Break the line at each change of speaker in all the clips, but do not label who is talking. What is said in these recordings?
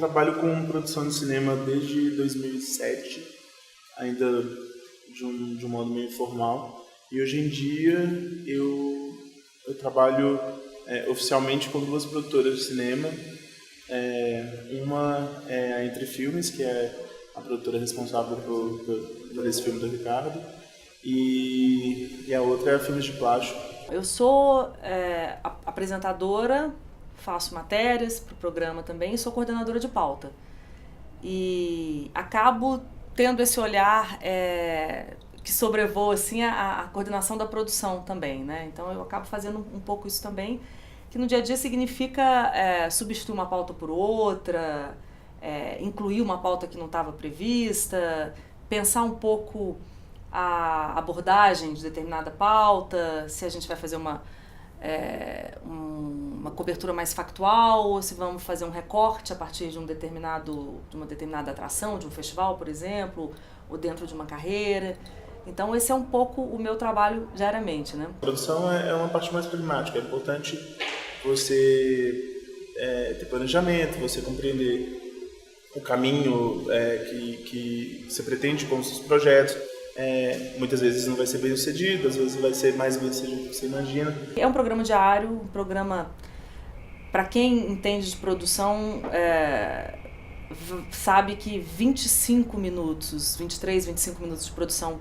trabalho com produção de cinema desde 2007, ainda de um modo meio informal. E hoje em dia eu trabalho oficialmente com duas produtoras de cinema. Uma é a Entre Filmes, que é a produtora responsável por esse filme do Ricardo, e a outra é a Filmes de Plástico.
Eu sou apresentadora, faço matérias para o programa também e sou coordenadora de pauta. E acabo tendo esse olhar que sobrevoa assim, a coordenação da produção também, né? Então eu acabo fazendo um pouco isso também, que no dia a dia significa substituir uma pauta por outra, incluir uma pauta que não estava prevista, pensar um pouco a abordagem de determinada pauta, se a gente vai fazer uma cobertura mais factual, ou se vamos fazer um recorte a partir de uma determinada atração, de um festival, por exemplo, ou dentro de uma carreira. Então esse é um pouco o meu trabalho diariamente, né?
A produção é uma parte mais pragmática, é importante você ter planejamento, você compreender o caminho que você pretende com os seus projetos. Muitas vezes não vai ser bem sucedido, às vezes vai ser mais bem sucedido do que você imagina.
É um programa diário, um programa, para quem entende de produção, sabe que 25 minutos, 23, 25 minutos de produção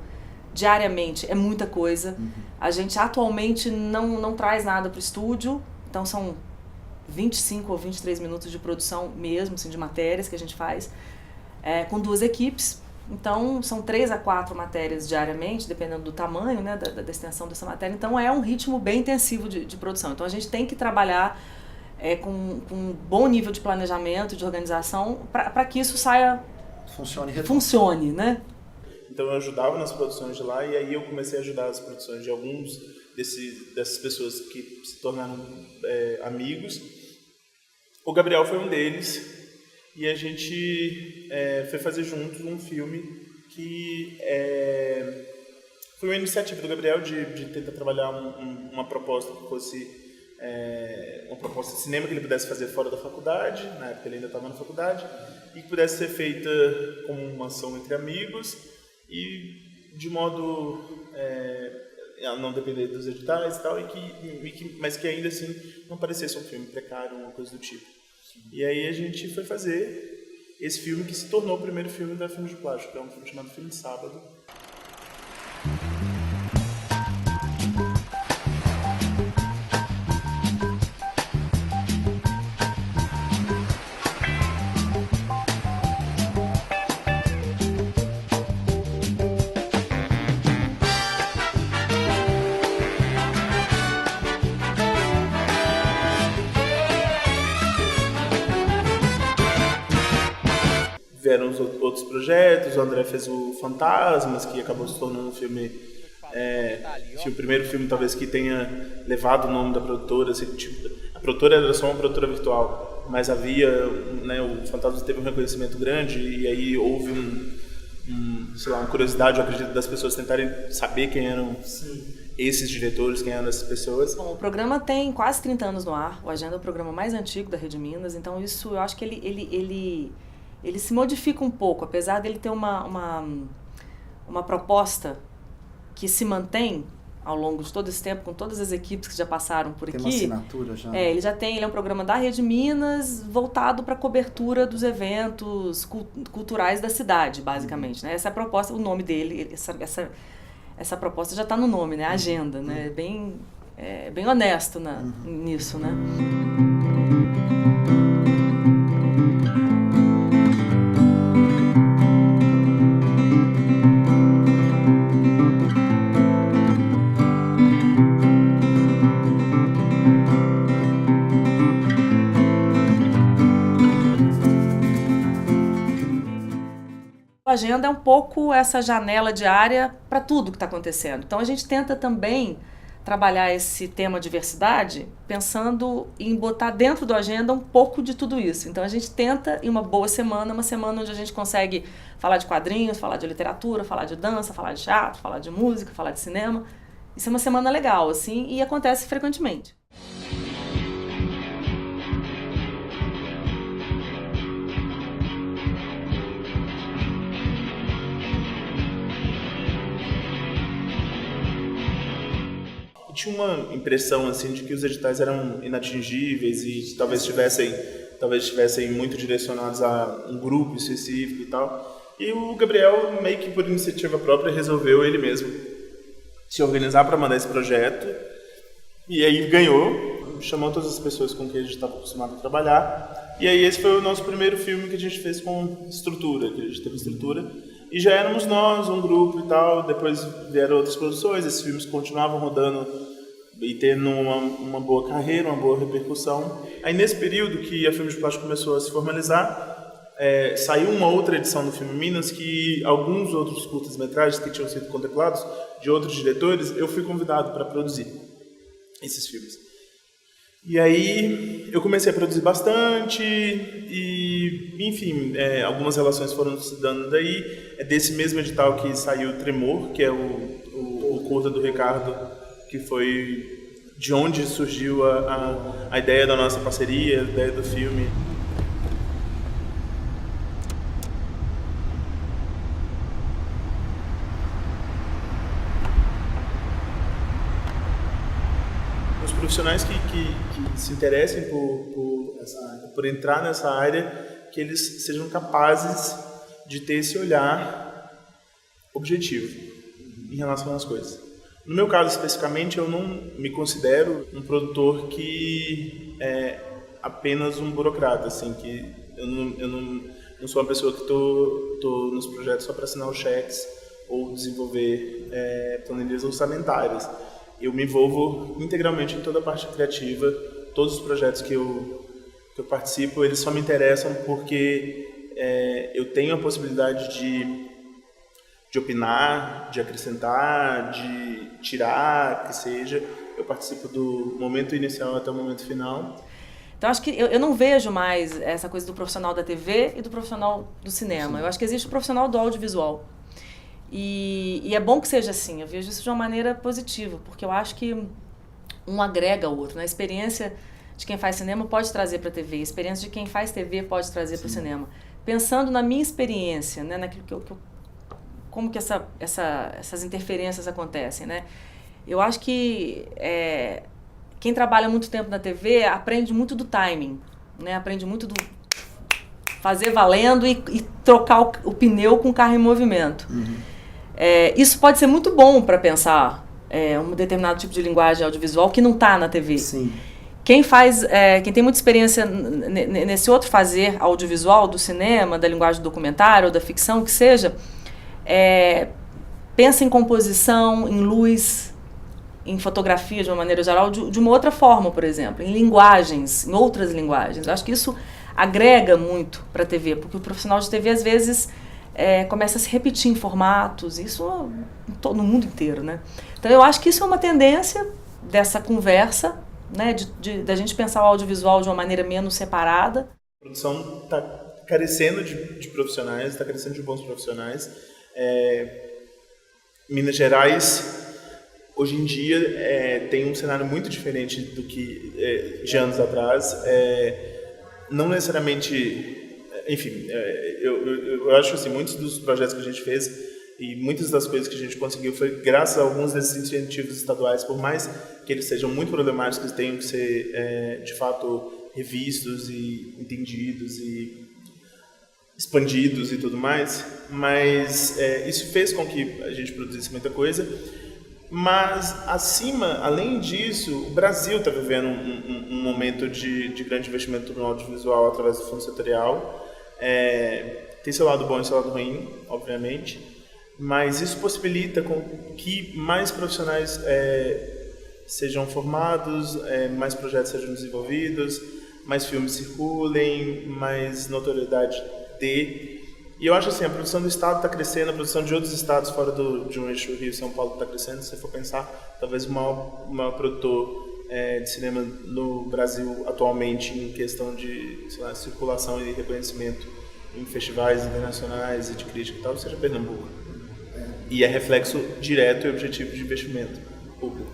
diariamente é muita coisa. A gente atualmente não traz nada para o estúdio, então são 25 ou 23 minutos de produção mesmo, assim, de matérias que a gente faz, com duas equipes. Então são 3 a 4 matérias diariamente, dependendo do tamanho, né, da extensão dessa matéria. Então é um ritmo bem intensivo de produção. Então a gente tem que trabalhar com um bom nível de planejamento, de organização, para que isso funcione, né?
Então eu ajudava nas produções de lá, e aí eu comecei a ajudar as produções de alguns dessas pessoas que se tornaram amigos. O Gabriel foi um deles, e a gente foi fazer juntos um filme que foi uma iniciativa do Gabriel de tentar trabalhar uma proposta que fosse uma proposta de cinema que ele pudesse fazer fora da faculdade, na época ele ainda estava na faculdade, e que pudesse ser feita como uma ação entre amigos e de modo a não depender dos editais e tal, mas que ainda assim não parecesse um filme precário, uma coisa do tipo. E aí a gente foi fazer esse filme que se tornou o primeiro filme da Filmes de Plástico, que é um filme chamado Filme de Sábado. Vieram os outros projetos, o André fez o Fantasmas, que acabou se tornando um filme, o primeiro filme talvez que tenha levado o nome da produtora. Assim, tipo, a produtora era só uma produtora virtual, mas havia, né, o Fantasmas teve um reconhecimento grande, e aí houve uma curiosidade, eu acredito, das pessoas tentarem saber quem eram esses diretores, quem eram essas pessoas.
Bom, o programa tem quase 30 anos no ar, o Agenda é o programa mais antigo da Rede Minas, então isso eu acho que ele se modifica um pouco, apesar dele ter uma proposta que se mantém ao longo de todo esse tempo, com todas as equipes que já passaram por aqui.
Tem uma assinatura já.
Ele é um programa da Rede Minas voltado para a cobertura dos eventos culturais da cidade, basicamente. Né? Essa é a proposta, o nome dele, essa proposta já está no nome, né? A Agenda, né? Bem honesto nisso, né? A Agenda é um pouco essa janela diária para tudo que está acontecendo. Então a gente tenta também trabalhar esse tema diversidade pensando em botar dentro do Agenda um pouco de tudo isso. Então a gente tenta, em uma boa semana, uma semana onde a gente consegue falar de quadrinhos, falar de literatura, falar de dança, falar de teatro, falar de música, falar de cinema. Isso é uma semana legal, assim, e acontece frequentemente.
que tinha uma impressão assim de que os editais eram inatingíveis e talvez estivessem muito direcionados a um grupo específico e tal. E o Gabriel, meio que por iniciativa própria, resolveu ele mesmo se organizar para mandar esse projeto. E aí ganhou, chamou todas as pessoas com quem a gente estava acostumado a trabalhar. E aí esse foi o nosso primeiro filme que a gente fez com estrutura, que a gente teve estrutura. E já éramos nós, um grupo e tal. Depois vieram outras produções, esses filmes continuavam rodando e tendo uma boa carreira, uma boa repercussão. Aí nesse período que a Filmes de Plástico começou a se formalizar, saiu uma outra edição do filme Minas que alguns outros curtas-metragens que tinham sido contemplados de outros diretores, eu fui convidado para produzir esses filmes. E aí eu comecei a produzir bastante e, enfim, algumas relações foram se dando daí. É desse mesmo edital que saiu Tremor, que é o curta do Ricardo, que foi de onde surgiu a ideia da nossa parceria, a ideia do filme. Profissionais que se interessem por entrar nessa área, que eles sejam capazes de ter esse olhar objetivo em relação às coisas. No meu caso, especificamente, eu não me considero um produtor que é apenas um burocrata, assim, que eu não sou uma pessoa que tô nos projetos só para assinar os cheques ou desenvolver planilhas orçamentárias. Eu me envolvo integralmente em toda a parte criativa. Todos os projetos que eu participo, eles só me interessam porque eu tenho a possibilidade de opinar, de acrescentar, de tirar, que seja. Eu participo do momento inicial até o momento final.
Então, acho que eu não vejo mais essa coisa do profissional da TV e do profissional do cinema. Sim. Eu acho que existe o profissional do audiovisual. E é bom que seja assim, eu vejo isso de uma maneira positiva, porque eu acho que um agrega o outro, né? A experiência de quem faz cinema pode trazer para a TV, a experiência de quem faz TV pode trazer para o cinema. Pensando na minha experiência, né? Naquilo como que essas interferências acontecem, né? Eu acho que quem trabalha muito tempo na TV aprende muito do timing, né? Aprende muito do fazer valendo e trocar o pneu com o carro em movimento. Uhum. Isso pode ser muito bom para pensar um determinado tipo de linguagem audiovisual que não está na TV.
Sim.
Quem tem muita experiência nesse outro fazer audiovisual, do cinema, da linguagem do documentário, ou da ficção, que seja, pensa em composição, em luz, em fotografia de uma maneira geral, de uma outra forma, por exemplo, em linguagens, em outras linguagens. Eu acho que isso agrega muito para a TV, porque o profissional de TV, às vezes, começa a se repetir em formatos, isso no mundo inteiro, né? Então eu acho que isso é uma tendência dessa conversa, né, da gente pensar o audiovisual de uma maneira menos separada.
A produção está carecendo de profissionais, está carecendo de bons profissionais. Minas Gerais, hoje em dia, tem um cenário muito diferente do que de anos atrás. Não necessariamente... Enfim, eu acho assim, muitos dos projetos que a gente fez e muitas das coisas que a gente conseguiu foi graças a alguns desses incentivos estaduais, por mais que eles sejam muito problemáticos, tenham que ser, de fato, revistos e entendidos e expandidos e tudo mais, mas isso fez com que a gente produzisse muita coisa. Mas, além disso, o Brasil está vivendo um momento de grande investimento no audiovisual através do fundo setorial. Tem seu lado bom e seu lado ruim, obviamente, mas isso possibilita que mais profissionais sejam formados, mais projetos sejam desenvolvidos, mais filmes circulem, mais notoriedade dê. E eu acho assim, a produção do Estado está crescendo, a produção de outros estados fora de um eixo Rio e São Paulo está crescendo. Se você for pensar, talvez o maior produtor de cinema no Brasil atualmente em questão de circulação e reconhecimento em festivais internacionais e de crítica e tal, seja Pernambuco. E é reflexo direto e objetivo de investimento público.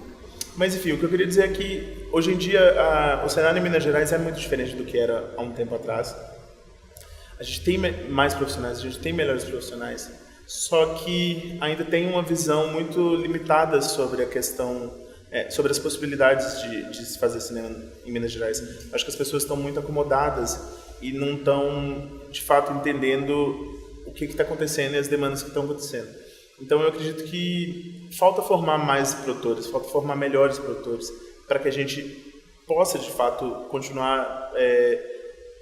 Mas enfim, o que eu queria dizer é que hoje em dia o cenário em Minas Gerais é muito diferente do que era há um tempo atrás. A gente tem mais profissionais, a gente tem melhores profissionais, só que ainda tem uma visão muito limitada sobre a questão sobre as possibilidades de se fazer cinema em Minas Gerais. Acho que as pessoas estão muito acomodadas e não estão, de fato, entendendo o que está acontecendo e as demandas que estão acontecendo. Então, eu acredito que falta formar mais produtores, falta formar melhores produtores, para que a gente possa, de fato, continuar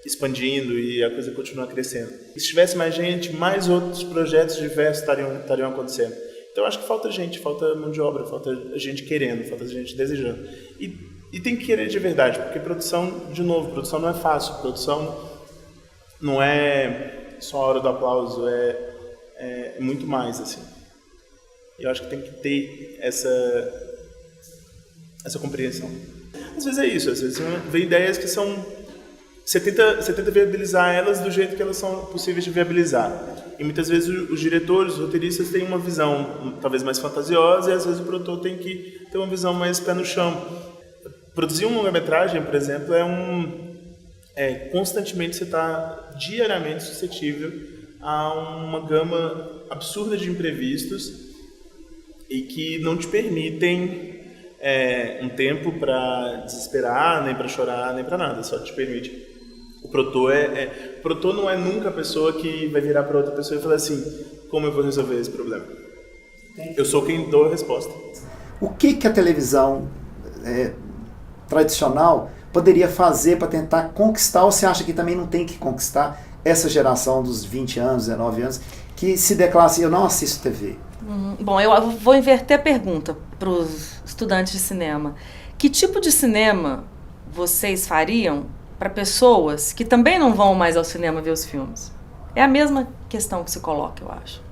expandindo e a coisa continuar crescendo. Se tivesse mais gente, mais outros projetos diversos estariam acontecendo. Então, eu acho que falta gente, falta mão de obra, falta gente querendo, falta gente desejando. E tem que querer de verdade, porque produção, de novo, produção não é fácil, produção não é só a hora do aplauso, é muito mais, assim. Eu acho que tem que ter essa compreensão. Às vezes é isso, às vezes vem ideias que são... Você tenta viabilizar elas do jeito que elas são possíveis de viabilizar. E muitas vezes os diretores, os roteiristas têm uma visão talvez mais fantasiosa e às vezes o produtor tem que ter uma visão mais pé no chão. Produzir uma longa-metragem, por exemplo, constantemente você está diariamente suscetível a uma gama absurda de imprevistos e que não te permitem um tempo para desesperar, nem para chorar, nem para nada, só te permite. O produtor não é nunca a pessoa que vai virar para outra pessoa e falar assim, como eu vou resolver esse problema? Eu sou quem dou a resposta.
O que a televisão tradicional poderia fazer para tentar conquistar, ou você acha que também não tem que conquistar essa geração dos 20 anos, 19 anos, que se declara assim, eu não assisto TV?
Bom, eu vou inverter a pergunta para os estudantes de cinema. Que tipo de cinema vocês fariam para pessoas que também não vão mais ao cinema ver os filmes? É a mesma questão que se coloca, eu acho.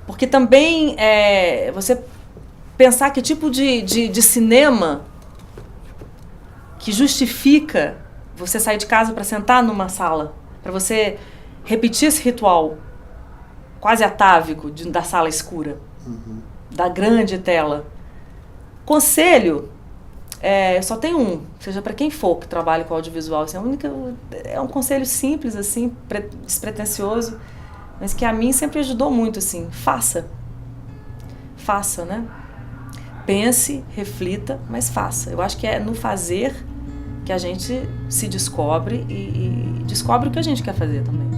Porque também você pensar que tipo de cinema que justifica você sair de casa para sentar numa sala, para você repetir esse ritual quase atávico da sala escura, da grande tela. Conselho, só tem um, seja para quem for que trabalhe com audiovisual, assim, é um conselho simples, assim, despretensioso, mas que a mim sempre ajudou muito, assim, faça, né? Pense, reflita, mas faça. Eu acho que é no fazer que a gente se descobre e descobre o que a gente quer fazer também.